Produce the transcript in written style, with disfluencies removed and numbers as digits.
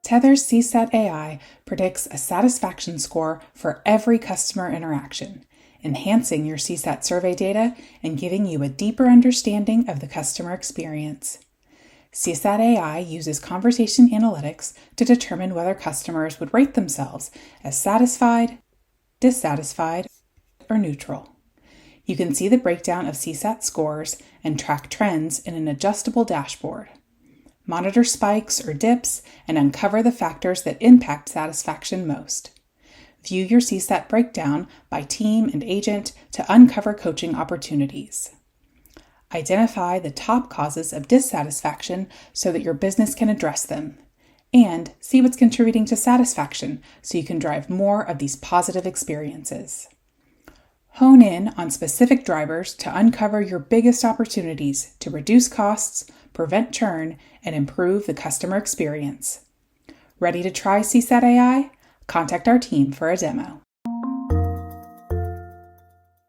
Tethr's CSATai predicts a satisfaction score for every customer interaction, enhancing your CSAT survey data and giving you a deeper understanding of the customer experience. CSATai uses conversation analytics to determine whether customers would rate themselves as satisfied, dissatisfied, or neutral. You can see the breakdown of CSAT scores and track trends in an adjustable dashboard. Monitor spikes or dips and uncover the factors that impact satisfaction most. View your CSAT breakdown by team and agent to uncover coaching opportunities. Identify the top causes of dissatisfaction so that your business can address them. And see what's contributing to satisfaction so you can drive more of these positive experiences. Hone in on specific drivers to uncover your biggest opportunities to reduce costs, prevent churn, and improve the customer experience. Ready to try CSATai? Contact our team for a demo.